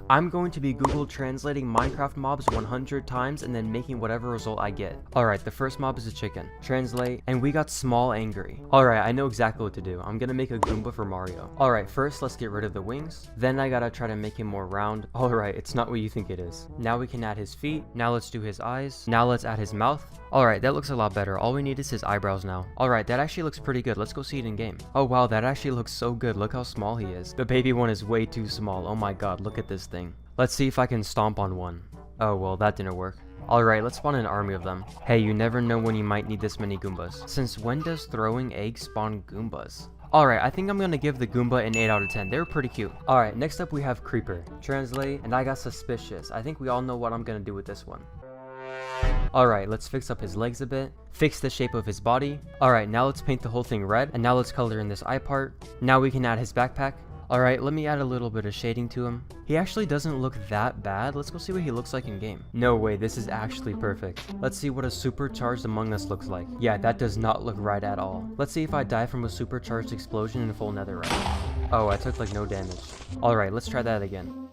I'm going to be Google translating Minecraft mobs 100 times and then making whatever result I get. Alright, the first mob is a chicken. Translate, and we got small angry. Alright, I know exactly what to do. I'm gonna make a Goomba for Mario. Alright, first let's get rid of the wings. Then I gotta try to make him more round. Alright, it's not what you think it is. Now we can add his feet. Now let's do his eyes. Now let's add his mouth. Alright, that looks a lot better. All we need is his eyebrows now. Alright, that actually looks pretty good. Let's go see it in game. Oh wow, that actually looks so good. Look how small he is. The baby one is way too small. Oh my god, look at this thing. Let's see if I can stomp on one. Oh well, that didn't work. Alright, let's spawn an army of them. Hey, you never know when you might need this many Goombas. Since when does throwing eggs spawn Goombas? Alright, I think I'm gonna give the Goomba an 8 out of 10. They were pretty cute. Alright, next up we have Creeper. Translate, and I got Suspicious. I think we all know what I'm gonna do with this one. Alright, let's fix up his legs a bit. Fix the shape of his body. Alright, now let's paint the whole thing red. And now let's color in this eye part. Now we can add his backpack. Alright, let me add a little bit of shading to him. He actually doesn't look that bad. Let's go see what he looks like in game. No way, this is actually perfect. Let's see what a supercharged Among Us looks like. Yeah, that does not look right at all. Let's see if I die from a supercharged explosion in full netherite. Oh, I took like no damage. Alright, let's try that again.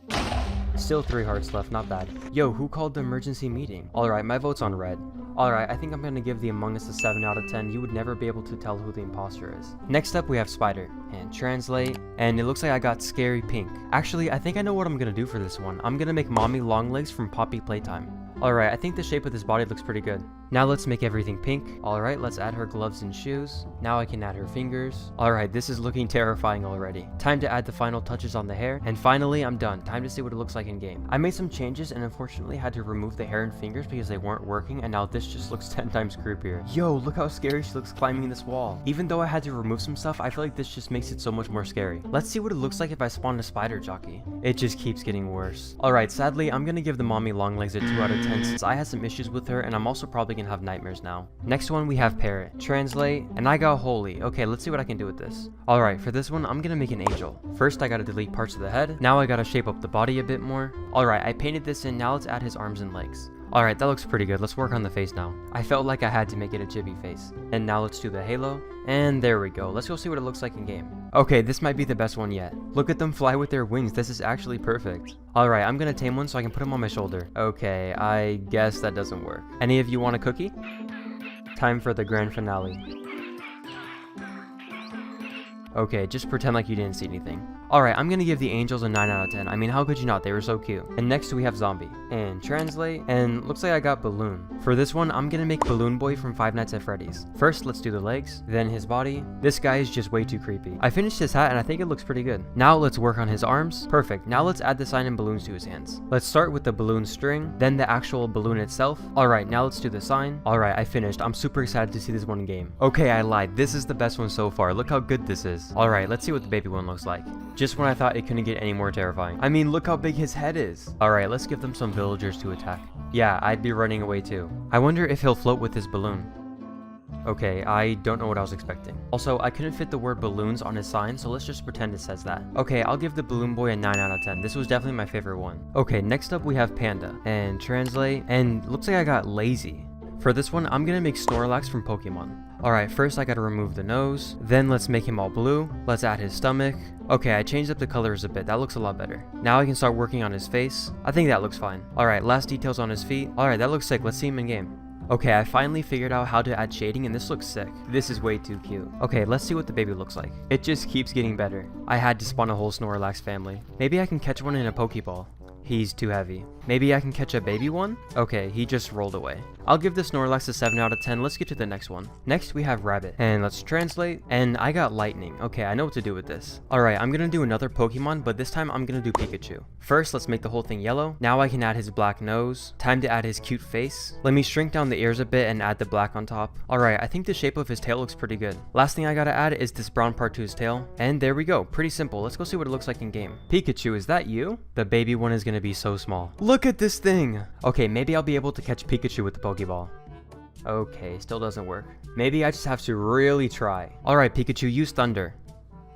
Still 3 hearts left, not bad. Yo, who called the emergency meeting? Alright, my vote's on red. Alright, I think I'm gonna give the Among Us a 7 out of 10. You would never be able to tell who the imposter is. Next up, we have Spider. And translate. And it looks like I got Scary Pink. Actually, I think I know what I'm gonna do for this one. I'm gonna make Mommy Longlegs from Poppy Playtime. Alright, I think the shape of this body looks pretty good. Now let's make everything pink. Alright, let's add her gloves and shoes. Now I can add her fingers. Alright, this is looking terrifying already. Time to add the final touches on the hair. And finally, I'm done. Time to see what it looks like in game. I made some changes and unfortunately had to remove the hair and fingers because they weren't working, and now this just looks 10 times creepier. Yo, look how scary she looks climbing this wall. Even though I had to remove some stuff, I feel like this just makes it so much more scary. Let's see what it looks like if I spawn a spider jockey. It just keeps getting worse. Alright, sadly, I'm gonna give the Mommy Longlegs a 2 out of 10 since I had some issues with her, and I'm also probably gonna have nightmares now. Next one, we have Parrot. Translate, and I got Holy. Okay, let's see what I can do with this. Alright, for this one, I'm gonna make an angel. First, I gotta delete parts of the head. Now I gotta shape up the body a bit more. Alright, I painted this in. Now let's add his arms and legs. Alright, that looks pretty good. Let's work on the face now. I felt like I had to make it a chibi face. And now let's do the halo. And there we go. Let's go see what it looks like in game. Okay, this might be the best one yet. Look at them fly with their wings. This is actually perfect. Alright, I'm gonna tame one so I can put him on my shoulder. Okay, I guess that doesn't work. Any of you want a cookie? Time for the grand finale. Okay, just pretend like you didn't see anything. Alright, I'm gonna give the angels a 9 out of 10. I mean, how could you not? They were so cute. And next we have Zombie. And Translate. And looks like I got Balloon. For this one, I'm gonna make Balloon Boy from Five Nights at Freddy's. First, let's do the legs. Then his body. This guy is just way too creepy. I finished his hat and I think it looks pretty good. Now let's work on his arms. Perfect. Now let's add the sign and balloons to his hands. Let's start with the balloon string. Then the actual balloon itself. Alright, now let's do the sign. Alright, I finished. I'm super excited to see this one in game. Okay, I lied. This is the best one so far. Look how good this is. Alright, let's see what the baby one looks like. Just when I thought it couldn't get any more terrifying. I mean, look how big his head is. Alright, let's give them some villagers to attack. Yeah, I'd be running away too. I wonder if he'll float with his balloon. Okay, I don't know what I was expecting. Also, I couldn't fit the word balloons on his sign, so let's just pretend it says that. Okay, I'll give the Balloon Boy a 9 out of 10. This was definitely my favorite one. Okay, next up we have Panda. And Translate. And looks like I got Lazy. For this one, I'm gonna make Snorlax from Pokemon. Alright, first I gotta remove the nose. Then let's make him all blue. Let's add his stomach. Okay, I changed up the colors a bit. That looks a lot better. Now I can start working on his face. I think that looks fine. Alright, last details on his feet. Alright, that looks sick. Let's see him in game. Okay, I finally figured out how to add shading and this looks sick. This is way too cute. Okay, let's see what the baby looks like. It just keeps getting better. I had to spawn a whole Snorlax family. Maybe I can catch one in a Pokeball. He's too heavy. Maybe I can catch a baby one? Okay, he just rolled away. I'll give the Snorlax a 7 out of 10. Let's get to the next one. Next, we have Rabbit. And let's translate. And I got Lightning. Okay, I know what to do with this. Alright, I'm gonna do another Pokemon, but this time I'm gonna do Pikachu. First, let's make the whole thing yellow. Now I can add his black nose. Time to add his cute face. Let me shrink down the ears a bit and add the black on top. Alright, I think the shape of his tail looks pretty good. Last thing I gotta add is this brown part to his tail. And there we go. Pretty simple. Let's go see what it looks like in game. Pikachu, is that you? The baby one is gonna be so small. Look at this thing! Okay, maybe I'll be able to catch Pikachu with the Pokeball. Okay, still doesn't work. Maybe I just have to really try. Alright, Pikachu, use Thunder.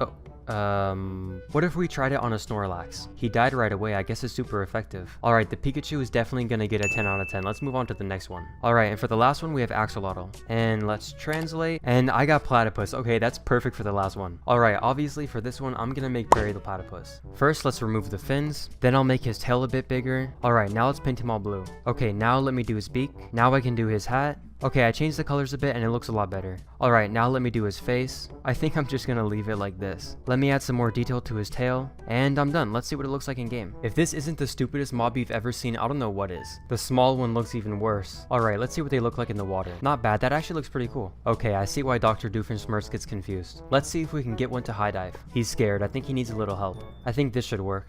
Oh, What if we tried it on a Snorlax? He died right away. I guess it's super effective. Alright, the Pikachu is definitely gonna get a 10 out of 10. Let's move on to the next one. Alright, and for the last one, we have axolotl. And let's translate. And I got platypus. Okay, that's perfect for the last one. Alright, obviously for this one, I'm gonna make Perry the platypus. First, let's remove the fins. Then I'll make his tail a bit bigger. Alright, now let's paint him all blue. Okay, now let me do his beak. Now I can do his hat. Okay, I changed the colors a bit and it looks a lot better. Alright, now let me do his face. I think I'm just gonna leave it like this. Let me add some more detail to his tail, and I'm done. Let's see what it looks like in game. If this isn't the stupidest mob you've ever seen, I don't know what is. The small one looks even worse. Alright, let's see what they look like in the water. Not bad, that actually looks pretty cool. Okay, I see why Dr. Doofenshmirtz gets confused. Let's see if we can get one to high dive. He's scared. I think he needs a little help. I think this should work.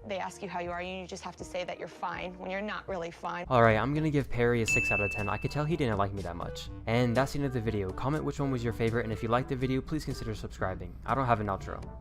They ask you how you are, and you just have to say that you're fine when you're not really fine. Alright, I'm gonna give Perry a 6 out of 10. I could tell he didn't like me that much. And that's the end of the video. Comment which one was your favorite, and if you liked the video, please consider subscribing. I don't have an outro.